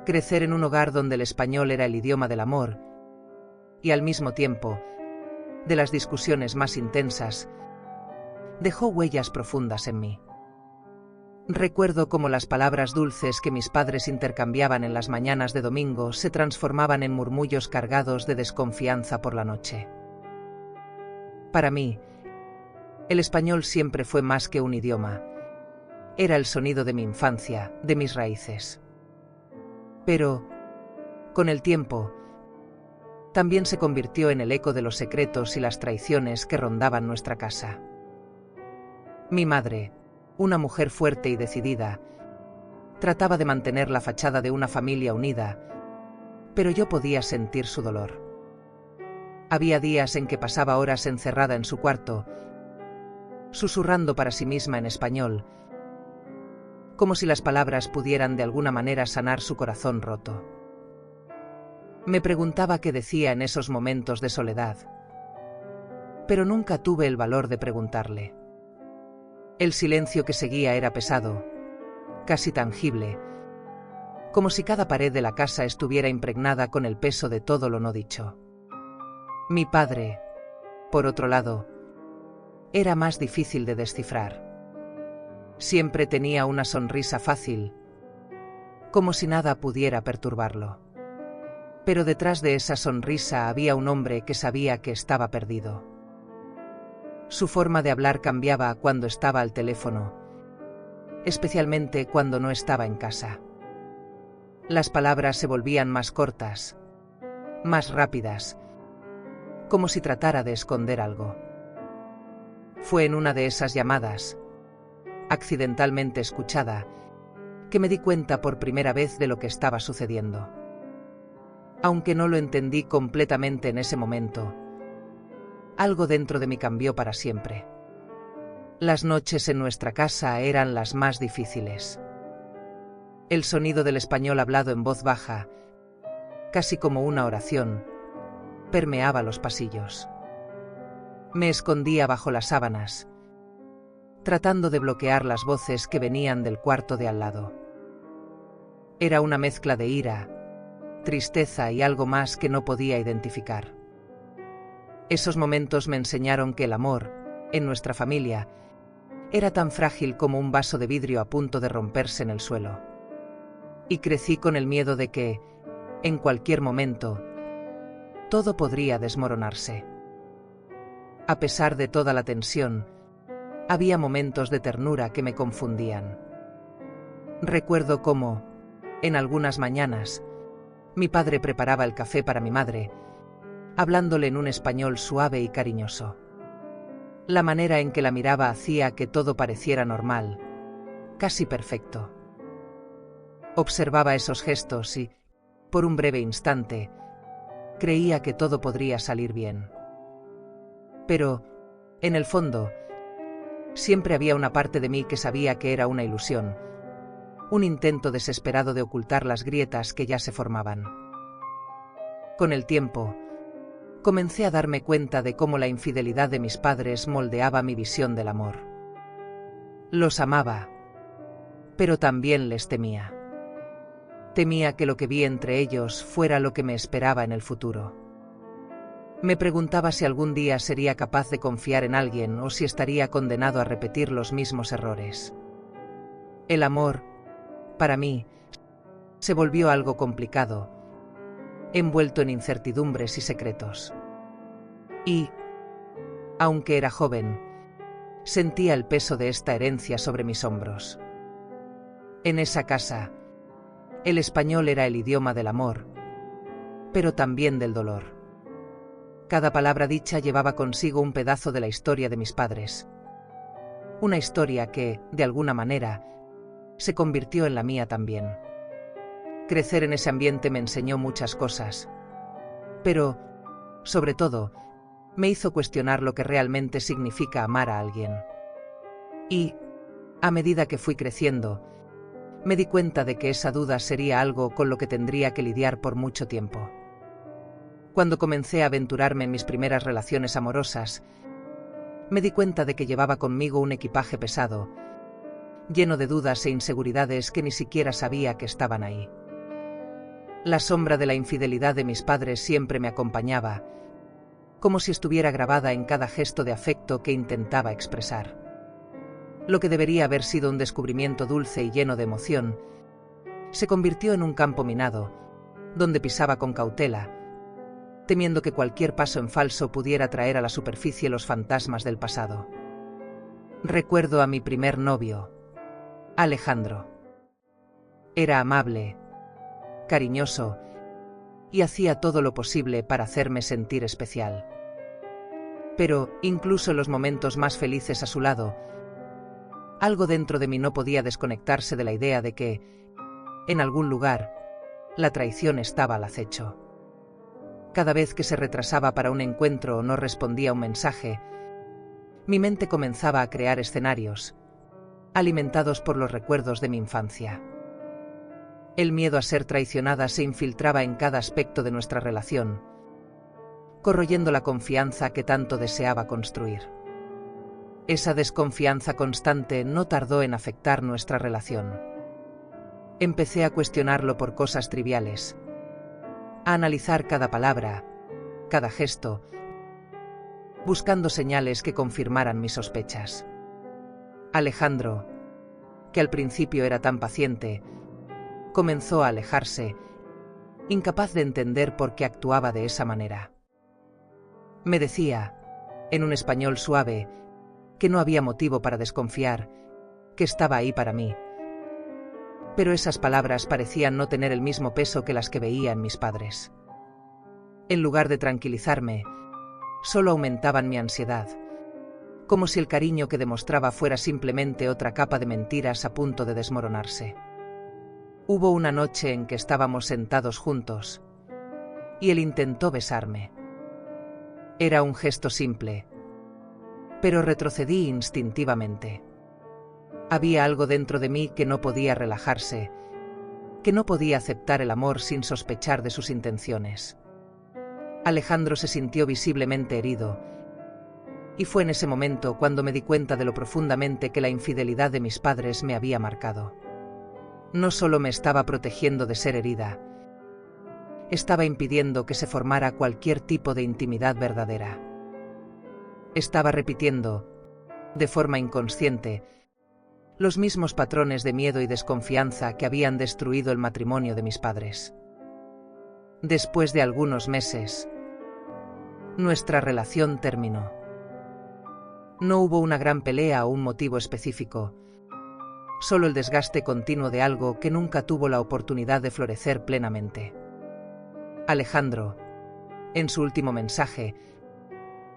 Crecer en un hogar donde el español era el idioma del amor y al mismo tiempo de las discusiones más intensas, dejó huellas profundas en mí. Recuerdo cómo las palabras dulces que mis padres intercambiaban en las mañanas de domingo se transformaban en murmullos cargados de desconfianza por la noche. Para mí, el español siempre fue más que un idioma. Era el sonido de mi infancia, de mis raíces. Pero, con el tiempo, también se convirtió en el eco de los secretos y las traiciones que rondaban nuestra casa. Mi madre, una mujer fuerte y decidida, trataba de mantener la fachada de una familia unida, pero yo podía sentir su dolor. Había días en que pasaba horas encerrada en su cuarto, susurrando para sí misma en español, como si las palabras pudieran de alguna manera sanar su corazón roto. Me preguntaba qué decía en esos momentos de soledad, pero nunca tuve el valor de preguntarle. El silencio que seguía era pesado, casi tangible, como si cada pared de la casa estuviera impregnada con el peso de todo lo no dicho. Mi padre, por otro lado, era más difícil de descifrar. Siempre tenía una sonrisa fácil, como si nada pudiera perturbarlo. Pero detrás de esa sonrisa había un hombre que sabía que estaba perdido. Su forma de hablar cambiaba cuando estaba al teléfono, especialmente cuando no estaba en casa. Las palabras se volvían más cortas, más rápidas, como si tratara de esconder algo. Fue en una de esas llamadas, accidentalmente escuchada, que me di cuenta por primera vez de lo que estaba sucediendo. Aunque no lo entendí completamente en ese momento, algo dentro de mí cambió para siempre. Las noches en nuestra casa eran las más difíciles. El sonido del español hablado en voz baja, casi como una oración, permeaba los pasillos. Me escondía bajo las sábanas, tratando de bloquear las voces que venían del cuarto de al lado. Era una mezcla de ira, tristeza y algo más que no podía identificar. Esos momentos me enseñaron que el amor, en nuestra familia, era tan frágil como un vaso de vidrio a punto de romperse en el suelo. Y crecí con el miedo de que, en cualquier momento, todo podría desmoronarse. A pesar de toda la tensión, había momentos de ternura que me confundían. Recuerdo cómo, en algunas mañanas, mi padre preparaba el café para mi madre, hablándole en un español suave y cariñoso. La manera en que la miraba hacía que todo pareciera normal, casi perfecto. Observaba esos gestos y, por un breve instante, creía que todo podría salir bien. Pero, en el fondo, siempre había una parte de mí que sabía que era una ilusión, un intento desesperado de ocultar las grietas que ya se formaban. Con el tiempo, comencé a darme cuenta de cómo la infidelidad de mis padres moldeaba mi visión del amor. Los amaba, pero también les temía. Temía que lo que vi entre ellos fuera lo que me esperaba en el futuro. Me preguntaba si algún día sería capaz de confiar en alguien o si estaría condenado a repetir los mismos errores. El amor, para mí, se volvió algo complicado, envuelto en incertidumbres y secretos. Y, aunque era joven, sentía el peso de esta herencia sobre mis hombros. En esa casa, el español era el idioma del amor, pero también del dolor. Cada palabra dicha llevaba consigo un pedazo de la historia de mis padres. Una historia que, de alguna manera, se convirtió en la mía también. Crecer en ese ambiente me enseñó muchas cosas, pero, sobre todo, me hizo cuestionar lo que realmente significa amar a alguien. Y, a medida que fui creciendo, me di cuenta de que esa duda sería algo con lo que tendría que lidiar por mucho tiempo. Cuando comencé a aventurarme en mis primeras relaciones amorosas, me di cuenta de que llevaba conmigo un equipaje pesado, lleno de dudas e inseguridades que ni siquiera sabía que estaban ahí. La sombra de la infidelidad de mis padres siempre me acompañaba, como si estuviera grabada en cada gesto de afecto que intentaba expresar. Lo que debería haber sido un descubrimiento dulce y lleno de emoción, se convirtió en un campo minado, donde pisaba con cautela, temiendo que cualquier paso en falso pudiera traer a la superficie los fantasmas del pasado. Recuerdo a mi primer novio, Alejandro. Era amable, cariñoso, y hacía todo lo posible para hacerme sentir especial. Pero, incluso en los momentos más felices a su lado, algo dentro de mí no podía desconectarse de la idea de que, en algún lugar, la traición estaba al acecho. Cada vez que se retrasaba para un encuentro o no respondía a un mensaje, mi mente comenzaba a crear escenarios, alimentados por los recuerdos de mi infancia. El miedo a ser traicionada se infiltraba en cada aspecto de nuestra relación, corroyendo la confianza que tanto deseaba construir. Esa desconfianza constante no tardó en afectar nuestra relación. Empecé a cuestionarlo por cosas triviales, a analizar cada palabra, cada gesto, buscando señales que confirmaran mis sospechas. Alejandro, que al principio era tan paciente, comenzó a alejarse, incapaz de entender por qué actuaba de esa manera. Me decía, en un español suave, que no había motivo para desconfiar, que estaba ahí para mí. Pero esas palabras parecían no tener el mismo peso que las que veía en mis padres. En lugar de tranquilizarme, solo aumentaban mi ansiedad, como si el cariño que demostraba fuera simplemente otra capa de mentiras a punto de desmoronarse. Hubo una noche en que estábamos sentados juntos, y él intentó besarme. Era un gesto simple, pero retrocedí instintivamente. Había algo dentro de mí que no podía relajarse, que no podía aceptar el amor sin sospechar de sus intenciones. Alejandro se sintió visiblemente herido, y fue en ese momento cuando me di cuenta de lo profundamente que la infidelidad de mis padres me había marcado. No solo me estaba protegiendo de ser herida, estaba impidiendo que se formara cualquier tipo de intimidad verdadera. Estaba repitiendo, de forma inconsciente, los mismos patrones de miedo y desconfianza que habían destruido el matrimonio de mis padres. Después de algunos meses, nuestra relación terminó. No hubo una gran pelea o un motivo específico, solo el desgaste continuo de algo que nunca tuvo la oportunidad de florecer plenamente. Alejandro, en su último mensaje,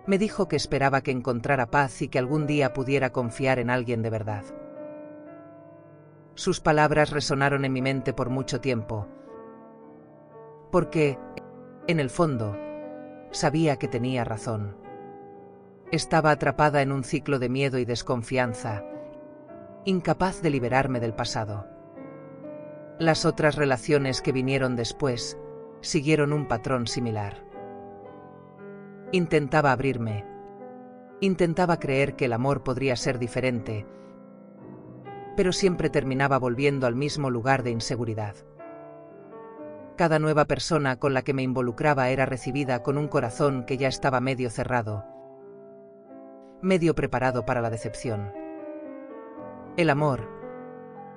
me dijo que esperaba que encontrara paz y que algún día pudiera confiar en alguien de verdad. Sus palabras resonaron en mi mente por mucho tiempo, porque, en el fondo, sabía que tenía razón. Estaba atrapada en un ciclo de miedo y desconfianza, incapaz de liberarme del pasado. Las otras relaciones que vinieron después siguieron un patrón similar. Intentaba abrirme, intentaba creer que el amor podría ser diferente, pero siempre terminaba volviendo al mismo lugar de inseguridad. Cada nueva persona con la que me involucraba era recibida con un corazón que ya estaba medio cerrado, medio preparado para la decepción. El amor,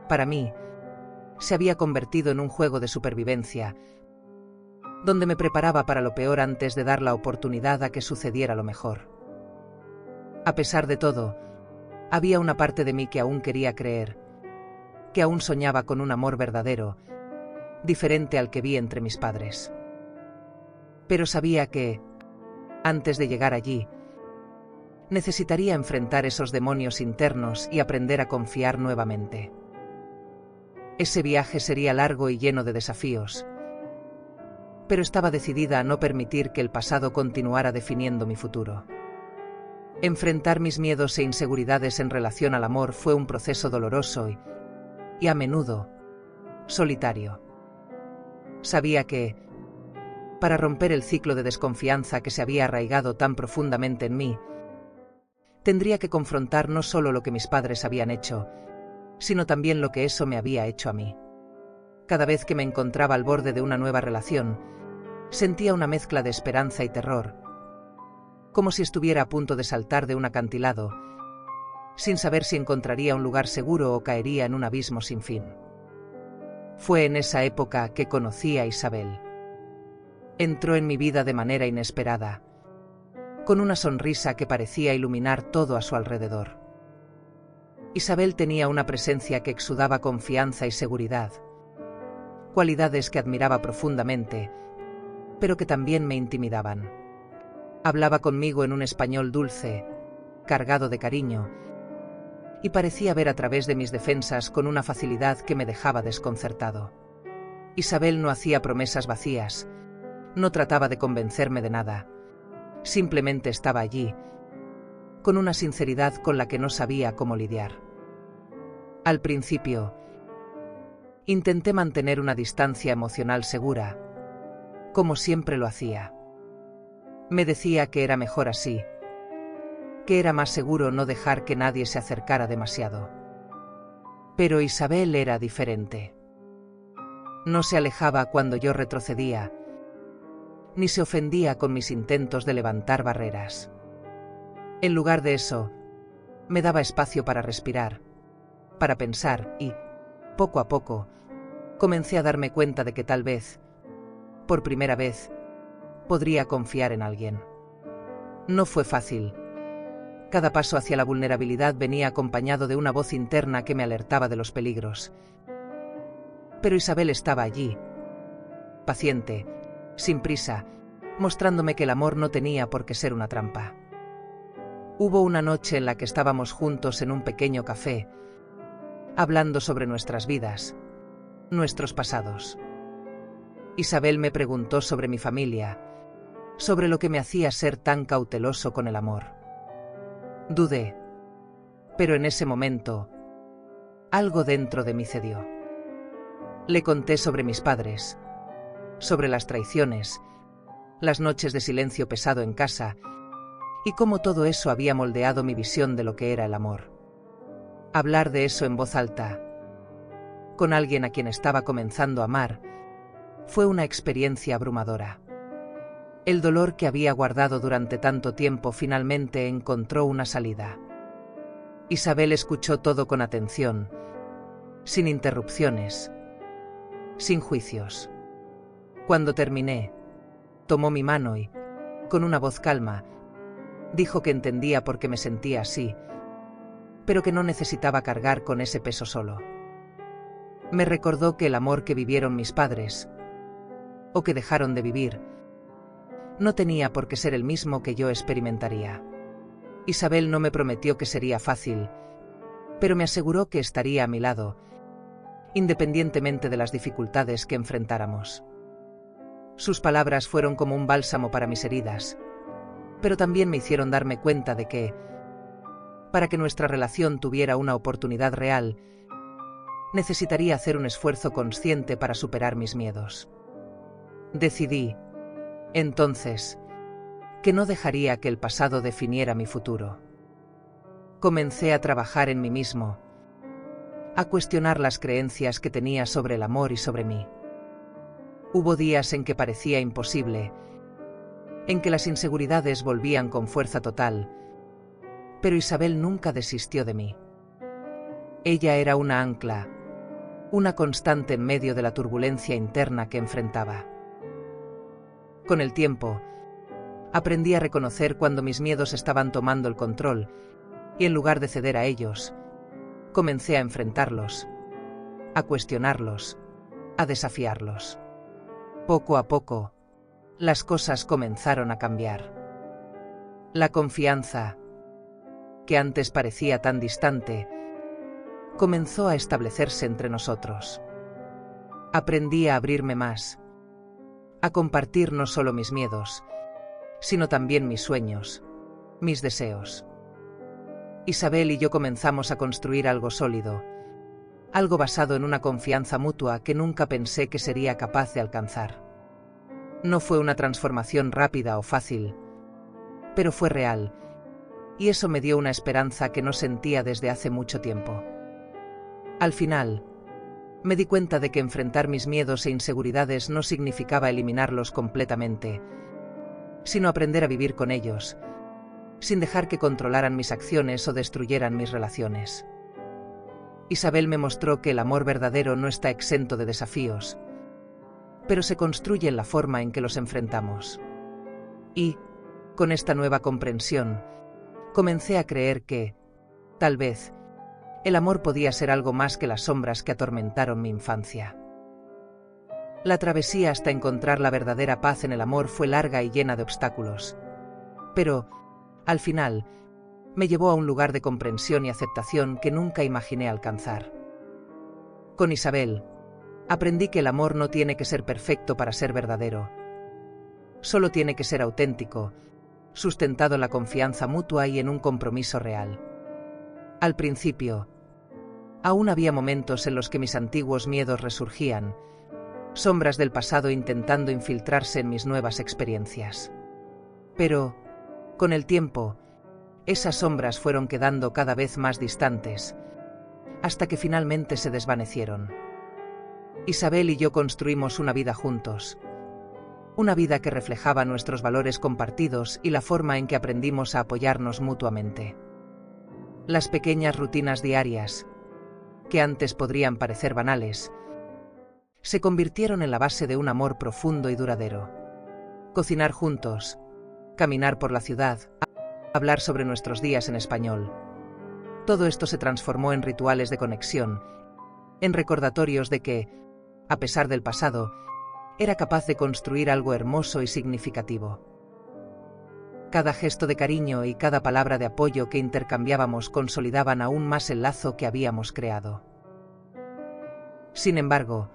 para mí, se había convertido en un juego de supervivencia, donde me preparaba para lo peor antes de dar la oportunidad a que sucediera lo mejor. A pesar de todo, había una parte de mí que aún quería creer, que aún soñaba con un amor verdadero, diferente al que vi entre mis padres. Pero sabía que, antes de llegar allí, necesitaría enfrentar esos demonios internos y aprender a confiar nuevamente. Ese viaje sería largo y lleno de desafíos, pero estaba decidida a no permitir que el pasado continuara definiendo mi futuro. Enfrentar mis miedos e inseguridades en relación al amor fue un proceso doloroso y a menudo, solitario. Sabía que, para romper el ciclo de desconfianza que se había arraigado tan profundamente en mí, tendría que confrontar no solo lo que mis padres habían hecho, sino también lo que eso me había hecho a mí. Cada vez que me encontraba al borde de una nueva relación, sentía una mezcla de esperanza y terror, como si estuviera a punto de saltar de un acantilado, sin saber si encontraría un lugar seguro o caería en un abismo sin fin. Fue en esa época que conocí a Isabel. Entró en mi vida de manera inesperada, con una sonrisa que parecía iluminar todo a su alrededor. Isabel tenía una presencia que exudaba confianza y seguridad, cualidades que admiraba profundamente, pero que también me intimidaban. Hablaba conmigo en un español dulce, cargado de cariño, y parecía ver a través de mis defensas con una facilidad que me dejaba desconcertado. Isabel no hacía promesas vacías, no trataba de convencerme de nada, simplemente estaba allí, con una sinceridad con la que no sabía cómo lidiar. Al principio, intenté mantener una distancia emocional segura, como siempre lo hacía. Me decía que era mejor así, que era más seguro no dejar que nadie se acercara demasiado. Pero Isabel era diferente. No se alejaba cuando yo retrocedía, ni se ofendía con mis intentos de levantar barreras. En lugar de eso, me daba espacio para respirar, para pensar y, poco a poco, comencé a darme cuenta de que tal vez, por primera vez, podría confiar en alguien. No fue fácil. Cada paso hacia la vulnerabilidad venía acompañado de una voz interna que me alertaba de los peligros. Pero Isabel estaba allí, paciente, sin prisa, mostrándome que el amor no tenía por qué ser una trampa. Hubo una noche en la que estábamos juntos en un pequeño café, hablando sobre nuestras vidas, nuestros pasados. Isabel me preguntó sobre mi familia, sobre lo que me hacía ser tan cauteloso con el amor. Dudé, pero en ese momento, algo dentro de mí cedió. Le conté sobre mis padres, sobre las traiciones, las noches de silencio pesado en casa, y cómo todo eso había moldeado mi visión de lo que era el amor. Hablar de eso en voz alta, con alguien a quien estaba comenzando a amar, fue una experiencia abrumadora. El dolor que había guardado durante tanto tiempo finalmente encontró una salida. Isabel escuchó todo con atención, sin interrupciones, sin juicios. Cuando terminé, tomó mi mano y, con una voz calma, dijo que entendía por qué me sentía así, pero que no necesitaba cargar con ese peso solo. Me recordó que el amor que vivieron mis padres, o que dejaron de vivir, no tenía por qué ser el mismo que yo experimentaría. Isabel no me prometió que sería fácil, pero me aseguró que estaría a mi lado, independientemente de las dificultades que enfrentáramos. Sus palabras fueron como un bálsamo para mis heridas, pero también me hicieron darme cuenta de que, para que nuestra relación tuviera una oportunidad real, necesitaría hacer un esfuerzo consciente para superar mis miedos. Decidí, entonces, que no dejaría que el pasado definiera mi futuro. Comencé a trabajar en mí mismo, a cuestionar las creencias que tenía sobre el amor y sobre mí. Hubo días en que parecía imposible, en que las inseguridades volvían con fuerza total, pero Isabel nunca desistió de mí. Ella era una ancla, una constante en medio de la turbulencia interna que enfrentaba. Con el tiempo, aprendí a reconocer cuando mis miedos estaban tomando el control, y en lugar de ceder a ellos, comencé a enfrentarlos, a cuestionarlos, a desafiarlos. Poco a poco, las cosas comenzaron a cambiar. La confianza, que antes parecía tan distante, comenzó a establecerse entre nosotros. Aprendí a abrirme más, a compartir no solo mis miedos, sino también mis sueños, mis deseos. Isabel y yo comenzamos a construir algo sólido, algo basado en una confianza mutua que nunca pensé que sería capaz de alcanzar. No fue una transformación rápida o fácil, pero fue real, y eso me dio una esperanza que no sentía desde hace mucho tiempo. Al final, Me di cuenta de que enfrentar mis miedos e inseguridades no significaba eliminarlos completamente, sino aprender a vivir con ellos, sin dejar que controlaran mis acciones o destruyeran mis relaciones. Isabel me mostró que el amor verdadero no está exento de desafíos, pero se construye en la forma en que los enfrentamos. Y, con esta nueva comprensión, comencé a creer que, tal vez, el amor podía ser algo más que las sombras que atormentaron mi infancia. La travesía hasta encontrar la verdadera paz en el amor fue larga y llena de obstáculos, pero, al final, me llevó a un lugar de comprensión y aceptación que nunca imaginé alcanzar. Con Isabel, aprendí que el amor no tiene que ser perfecto para ser verdadero. Solo tiene que ser auténtico, sustentado en la confianza mutua y en un compromiso real. Al principio, aún había momentos en los que mis antiguos miedos resurgían, sombras del pasado intentando infiltrarse en mis nuevas experiencias. Pero, con el tiempo, esas sombras fueron quedando cada vez más distantes, hasta que finalmente se desvanecieron. Isabel y yo construimos una vida juntos, una vida que reflejaba nuestros valores compartidos y la forma en que aprendimos a apoyarnos mutuamente. Las pequeñas rutinas diarias, que antes podrían parecer banales, se convirtieron en la base de un amor profundo y duradero. Cocinar juntos, caminar por la ciudad, hablar sobre nuestros días en español. Todo esto se transformó en rituales de conexión, en recordatorios de que, a pesar del pasado, era capaz de construir algo hermoso y significativo. Cada gesto de cariño y cada palabra de apoyo que intercambiábamos consolidaban aún más el lazo que habíamos creado. Sin embargo,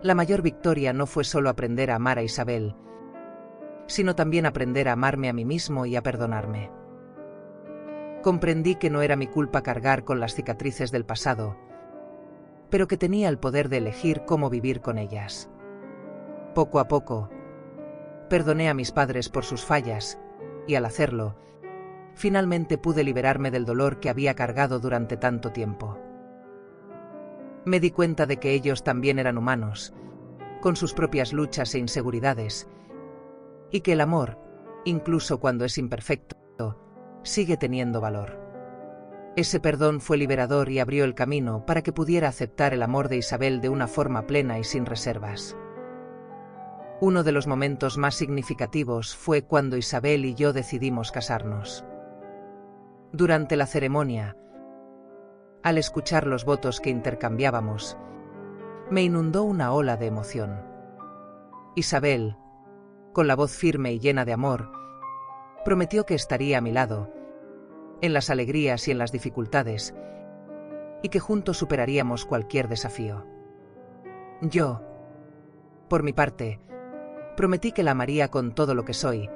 la mayor victoria no fue solo aprender a amar a Isabel, sino también aprender a amarme a mí mismo y a perdonarme. Comprendí que no era mi culpa cargar con las cicatrices del pasado, pero que tenía el poder de elegir cómo vivir con ellas. Poco a poco, perdoné a mis padres por sus fallas, y al hacerlo, finalmente pude liberarme del dolor que había cargado durante tanto tiempo. Me di cuenta de que ellos también eran humanos, con sus propias luchas e inseguridades, y que el amor, incluso cuando es imperfecto, sigue teniendo valor. Ese perdón fue liberador y abrió el camino para que pudiera aceptar el amor de Isabel de una forma plena y sin reservas. Uno de los momentos más significativos fue cuando Isabel y yo decidimos casarnos. Durante la ceremonia, al escuchar los votos que intercambiábamos, me inundó una ola de emoción. Isabel, con la voz firme y llena de amor, prometió que estaría a mi lado, en las alegrías y en las dificultades, y que juntos superaríamos cualquier desafío. Yo, por mi parte, prometí que la amaría con todo lo que soy,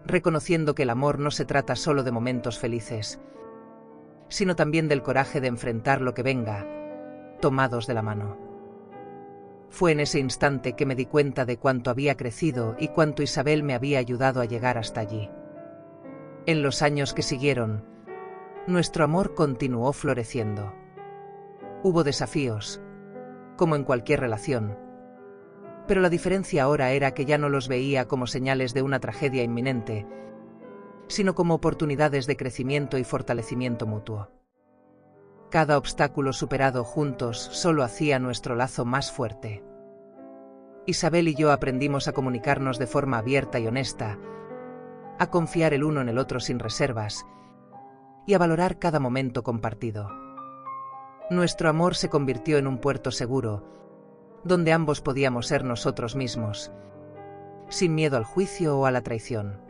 reconociendo que el amor no se trata solo de momentos felices, sino también del coraje de enfrentar lo que venga, tomados de la mano. Fue en ese instante que me di cuenta de cuánto había crecido y cuánto Isabel me había ayudado a llegar hasta allí. En los años que siguieron, nuestro amor continuó floreciendo. Hubo desafíos, como en cualquier relación, pero la diferencia ahora era que ya no los veía como señales de una tragedia inminente, sino como oportunidades de crecimiento y fortalecimiento mutuo. Cada obstáculo superado juntos solo hacía nuestro lazo más fuerte. Isabel y yo aprendimos a comunicarnos de forma abierta y honesta, a confiar el uno en el otro sin reservas y a valorar cada momento compartido. Nuestro amor se convirtió en un puerto seguro, donde ambos podíamos ser nosotros mismos, sin miedo al juicio o a la traición.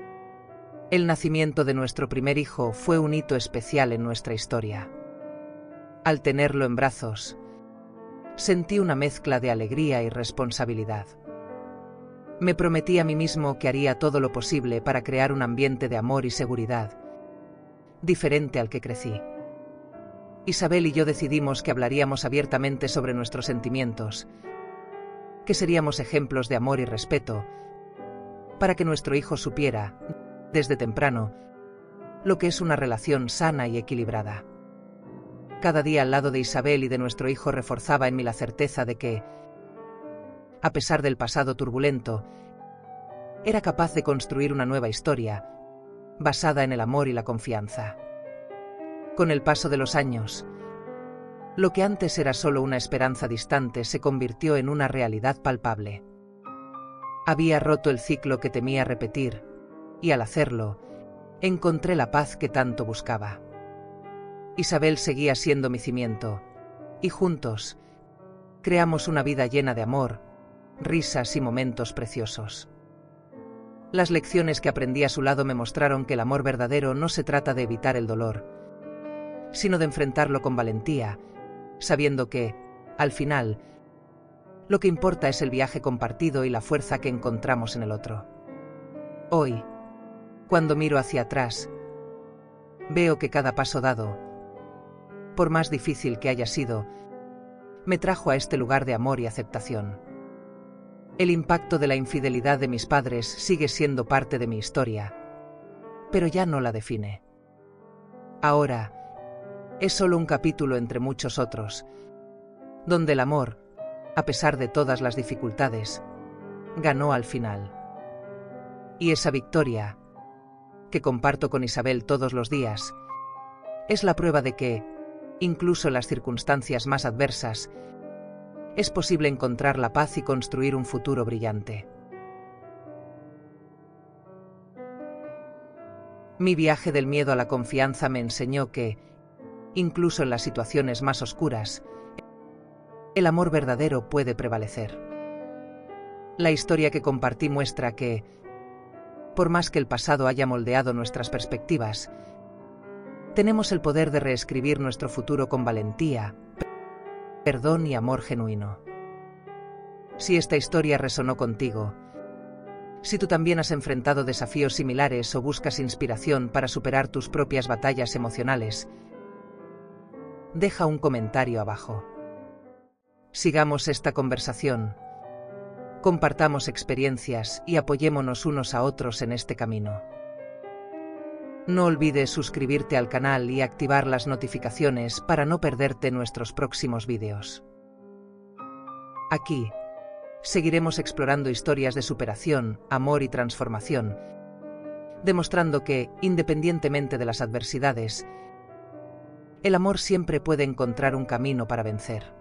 El nacimiento de nuestro primer hijo fue un hito especial en nuestra historia. Al tenerlo en brazos, sentí una mezcla de alegría y responsabilidad. Me prometí a mí mismo que haría todo lo posible para crear un ambiente de amor y seguridad, diferente al que crecí. Isabel y yo decidimos que hablaríamos abiertamente sobre nuestros sentimientos, que seríamos ejemplos de amor y respeto, para que nuestro hijo supiera, desde temprano, lo que es una relación sana y equilibrada. Cada día al lado de Isabel y de nuestro hijo reforzaba en mí la certeza de que, a pesar del pasado turbulento, era capaz de construir una nueva historia, basada en el amor y la confianza. Con el paso de los años, lo que antes era solo una esperanza distante se convirtió en una realidad palpable. Había roto el ciclo que temía repetir, y al hacerlo, encontré la paz que tanto buscaba. Isabel seguía siendo mi cimiento, y juntos, creamos una vida llena de amor, risas y momentos preciosos. Las lecciones que aprendí a su lado me mostraron que el amor verdadero no se trata de evitar el dolor, sino de enfrentarlo con valentía, sabiendo que, al final, lo que importa es el viaje compartido y la fuerza que encontramos en el otro. Hoy, cuando miro hacia atrás, veo que cada paso dado, por más difícil que haya sido, me trajo a este lugar de amor y aceptación. El impacto de la infidelidad de mis padres sigue siendo parte de mi historia, pero ya no la define. Ahora, es solo un capítulo entre muchos otros, donde el amor, a pesar de todas las dificultades, ganó al final. Y esa victoria, que comparto con Isabel todos los días, es la prueba de que, incluso en las circunstancias más adversas, es posible encontrar la paz y construir un futuro brillante. Mi viaje del miedo a la confianza me enseñó que, incluso en las situaciones más oscuras, el amor verdadero puede prevalecer. La historia que compartí muestra que, por más que el pasado haya moldeado nuestras perspectivas, tenemos el poder de reescribir nuestro futuro con valentía, perdón y amor genuino. Si esta historia resonó contigo, si tú también has enfrentado desafíos similares o buscas inspiración para superar tus propias batallas emocionales, deja un comentario abajo. Sigamos esta conversación, compartamos experiencias y apoyémonos unos a otros en este camino. No olvides suscribirte al canal y activar las notificaciones para no perderte nuestros próximos vídeos. Aquí, seguiremos explorando historias de superación, amor y transformación, demostrando que, independientemente de las adversidades, el amor siempre puede encontrar un camino para vencer.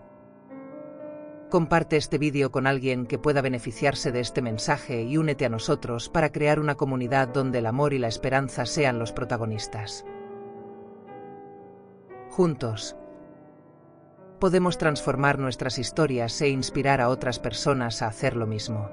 Comparte este vídeo con alguien que pueda beneficiarse de este mensaje y únete a nosotros para crear una comunidad donde el amor y la esperanza sean los protagonistas. Juntos, podemos transformar nuestras historias e inspirar a otras personas a hacer lo mismo.